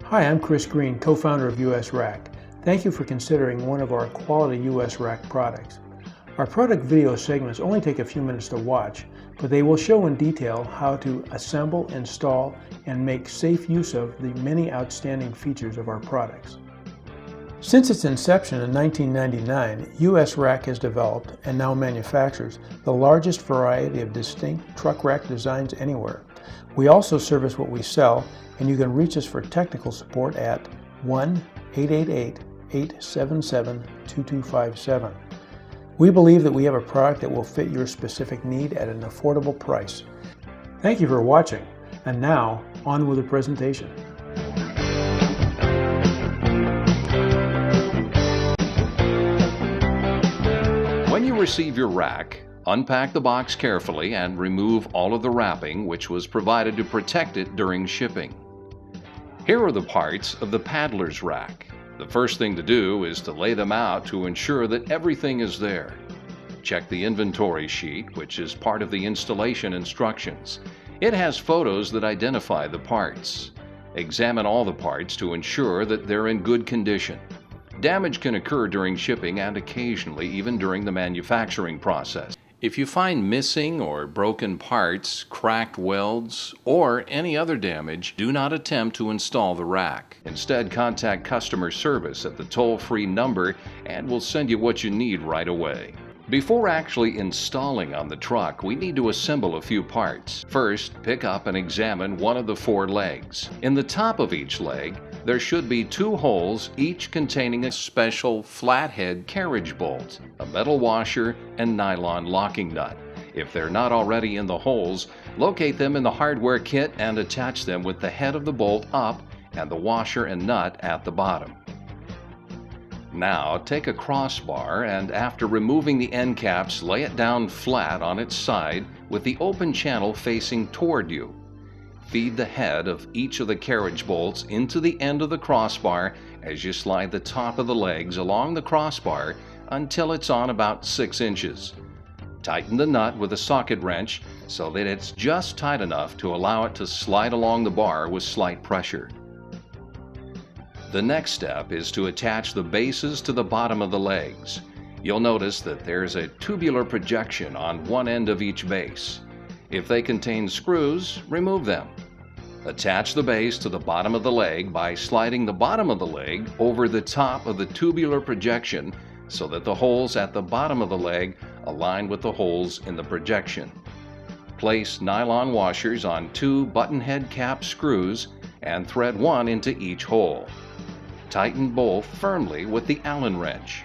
Hi, I'm Chris Green, co-founder of US Rack. Thank you for considering one of our quality US Rack products. Our product video segments only take a few minutes to watch, but they will show in detail how to assemble, install, and make safe use of the many outstanding features of our products. Since its inception in 1999, US Rack has developed and now manufactures the largest variety of distinct truck rack designs anywhere. We also service what we sell, and you can reach us for technical support at 1-888-877-2257. We believe that we have a product that will fit your specific need at an affordable price. Thank you for watching, and now on with the presentation. When you receive your rack, unpack the box carefully and remove all of the wrapping which was provided to protect it during shipping. Here are the parts of the paddler's rack. The first thing to do is to lay them out to ensure that everything is there. Check the inventory sheet, which is part of the installation instructions. It has photos that identify the parts. Examine all the parts to ensure that they're in good condition. Damage can occur during shipping and occasionally even during the manufacturing process. If you find missing or broken parts, cracked welds, or any other damage, do not attempt to install the rack. Instead, contact customer service at the toll-free number and we'll send you what you need right away. Before actually installing on the truck, we need to assemble a few parts. First, pick up and examine one of the 4 legs. In the top of each leg, there should be 2 holes, each containing a special flathead carriage bolt, a metal washer, and nylon locking nut. If they're not already in the holes, locate them in the hardware kit and attach them with the head of the bolt up and the washer and nut at the bottom. Now take a crossbar and after removing the end caps, lay it down flat on its side with the open channel facing toward you. Feed the head of each of the carriage bolts into the end of the crossbar as you slide the top of the legs along the crossbar until it's on about 6 inches. Tighten the nut with a socket wrench so that it's just tight enough to allow it to slide along the bar with slight pressure. The next step is to attach the bases to the bottom of the legs. You'll notice that there's a tubular projection on one end of each base. If they contain screws, remove them. Attach the base to the bottom of the leg by sliding the bottom of the leg over the top of the tubular projection so that the holes at the bottom of the leg align with the holes in the projection. Place nylon washers on 2 button head cap screws and thread 1 into each hole. Tighten both firmly with the Allen wrench.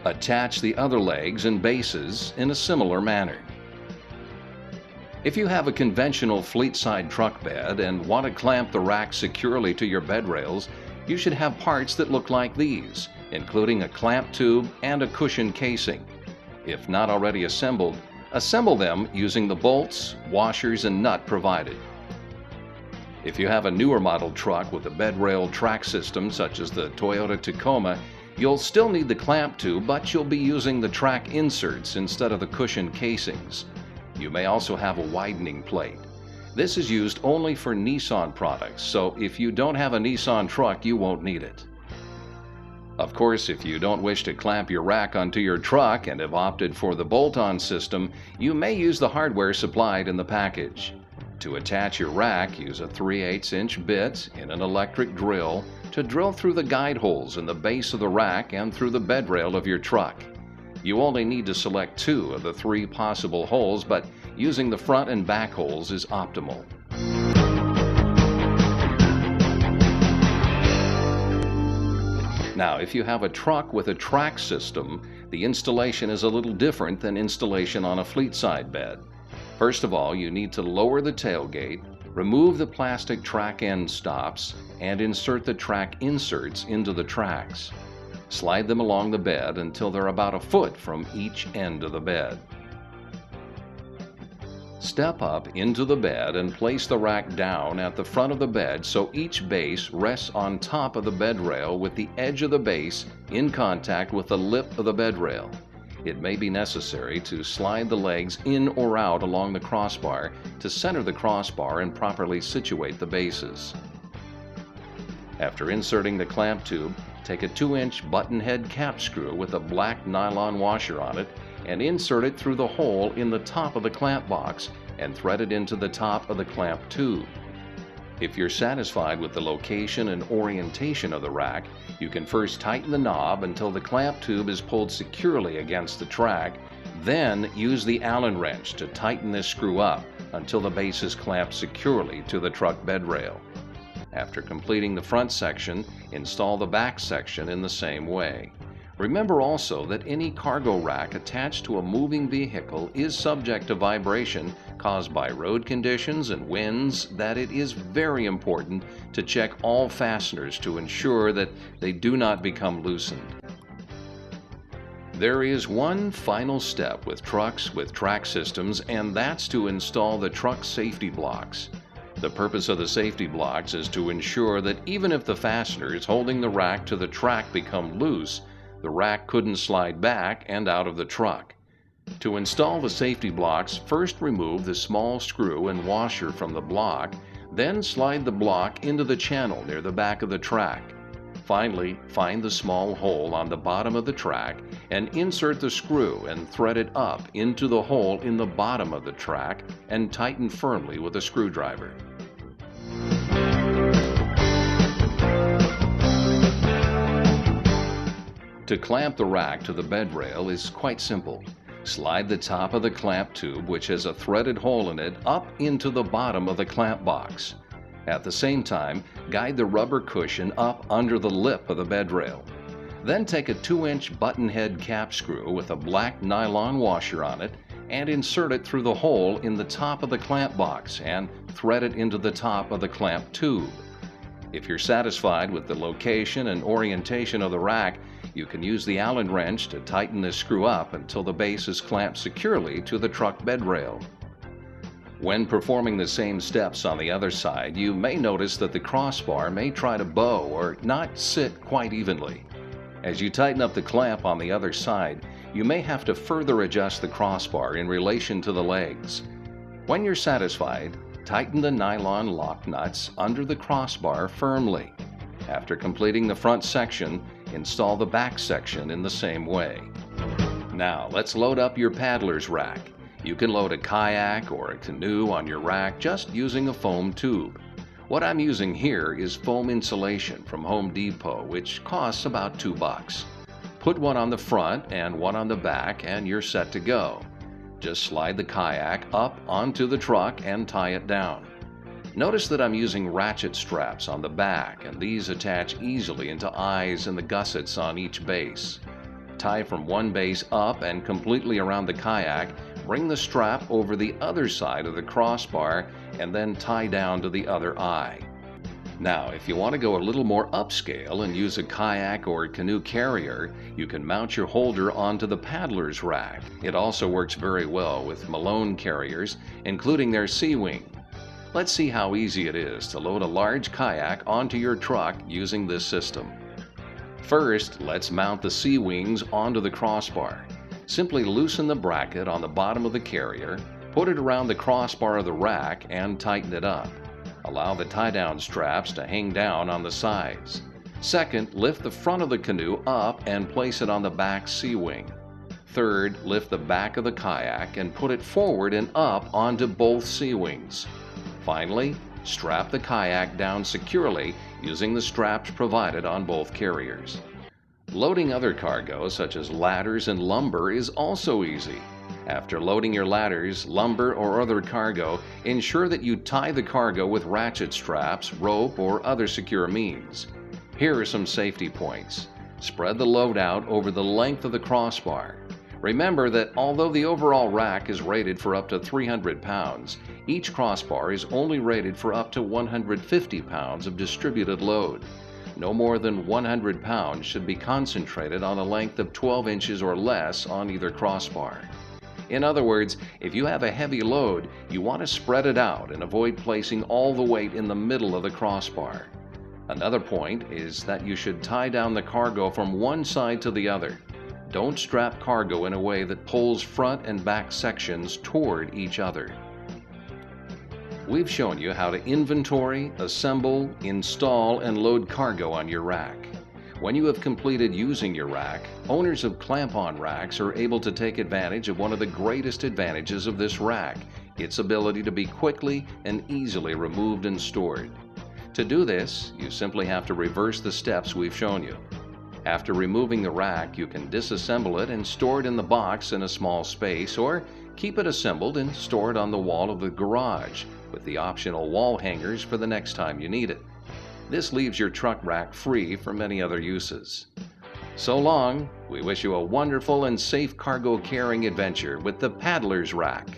Attach the other legs and bases in a similar manner. If you have a conventional fleet-side truck bed and want to clamp the rack securely to your bed rails, you should have parts that look like these, including a clamp tube and a cushion casing. If not already assembled, assemble them using the bolts, washers, and nut provided. If you have a newer model truck with a bed rail track system such as the Toyota Tacoma, you'll still need the clamp tube, but you'll be using the track inserts instead of the cushion casings. You may also have a widening plate. This is used only for Nissan products, so if you don't have a Nissan truck, you won't need it. Of course, if you don't wish to clamp your rack onto your truck and have opted for the bolt-on system, you may use the hardware supplied in the package. To attach your rack, use a 3/8-inch bit in an electric drill to drill through the guide holes in the base of the rack and through the bed rail of your truck. You only need to select 2 of the 3 possible holes, but using the front and back holes is optimal. Now, if you have a truck with a track system, the installation is a little different than installation on a fleet-side bed. First of all, you need to lower the tailgate, remove the plastic track end stops, and insert the track inserts into the tracks. Slide them along the bed until they're about 1 foot from each end of the bed. Step up into the bed and place the rack down at the front of the bed so each base rests on top of the bed rail with the edge of the base in contact with the lip of the bed rail. It may be necessary to slide the legs in or out along the crossbar to center the crossbar and properly situate the bases. After inserting the clamp tube, take a 2-inch button head cap screw with a black nylon washer on it and insert it through the hole in the top of the clamp box and thread it into the top of the clamp tube. If you're satisfied with the location and orientation of the rack, you can first tighten the knob until the clamp tube is pulled securely against the track, then use the Allen wrench to tighten this screw up until the base is clamped securely to the truck bed rail. After completing the front section, install the back section in the same way. Remember also that any cargo rack attached to a moving vehicle is subject to vibration caused by road conditions and winds, that it is very important to check all fasteners to ensure that they do not become loosened. There is one final step with trucks with track systems, and that's to install the truck safety blocks. The purpose of the safety blocks is to ensure that even if the fasteners holding the rack to the track become loose, the rack couldn't slide back and out of the truck. To install the safety blocks, first remove the small screw and washer from the block, then slide the block into the channel near the back of the track. Finally, find the small hole on the bottom of the track and insert the screw and thread it up into the hole in the bottom of the track and tighten firmly with a screwdriver. To clamp the rack to the bed rail is quite simple. Slide the top of the clamp tube, which has a threaded hole in it, up into the bottom of the clamp box. At the same time, guide the rubber cushion up under the lip of the bed rail. Then take a 2-inch button head cap screw with a black nylon washer on it and insert it through the hole in the top of the clamp box and thread it into the top of the clamp tube. If you're satisfied with the location and orientation of the rack, you can use the Allen wrench to tighten this screw up until the base is clamped securely to the truck bed rail. When performing the same steps on the other side, you may notice that the crossbar may try to bow or not sit quite evenly. As you tighten up the clamp on the other side, you may have to further adjust the crossbar in relation to the legs. When you're satisfied, tighten the nylon lock nuts under the crossbar firmly. After completing the front section, install the back section in the same way. Now let's load up your paddler's rack. You can load a kayak or a canoe on your rack just using a foam tube. What I'm using here is foam insulation from Home Depot, which costs about $2. Put one on the front and one on the back and you're set to go. Just slide the kayak up onto the truck and tie it down. Notice that I'm using ratchet straps on the back, and these attach easily into eyes and the gussets on each base. Tie from one base up and completely around the kayak, bring the strap over the other side of the crossbar, and then tie down to the other eye. Now, if you want to go a little more upscale and use a kayak or canoe carrier, you can mount your holder onto the paddler's rack. It also works very well with Malone carriers, including their Sea-Wing. Let's see how easy it is to load a large kayak onto your truck using this system. First, let's mount the Sea-Wings onto the crossbar. Simply loosen the bracket on the bottom of the carrier, put it around the crossbar of the rack, and tighten it up. Allow the tie-down straps to hang down on the sides. Second, lift the front of the canoe up and place it on the back Sea-Wing. Third, lift the back of the kayak and put it forward and up onto both Sea-Wings. Finally, strap the kayak down securely using the straps provided on both carriers. Loading other cargo, such as ladders and lumber, is also easy. After loading your ladders, lumber, or other cargo, ensure that you tie the cargo with ratchet straps, rope, or other secure means. Here are some safety points. Spread the load out over the length of the crossbar. Remember that although the overall rack is rated for up to 300 pounds, each crossbar is only rated for up to 150 pounds of distributed load. No more than 100 pounds should be concentrated on a length of 12 inches or less on either crossbar. In other words, if you have a heavy load, you want to spread it out and avoid placing all the weight in the middle of the crossbar. Another point is that you should tie down the cargo from one side to the other. Don't strap cargo in a way that pulls front and back sections toward each other. We've shown you how to inventory, assemble, install, and load cargo on your rack. When you have completed using your rack, owners of clamp-on racks are able to take advantage of one of the greatest advantages of this rack, its ability to be quickly and easily removed and stored. To do this, you simply have to reverse the steps we've shown you. After removing the rack, you can disassemble it and store it in the box in a small space, or keep it assembled and store it on the wall of the garage, with the optional wall hangers for the next time you need it. This leaves your truck rack free for many other uses. So long, we wish you a wonderful and safe cargo carrying adventure with the Paddler's Rack.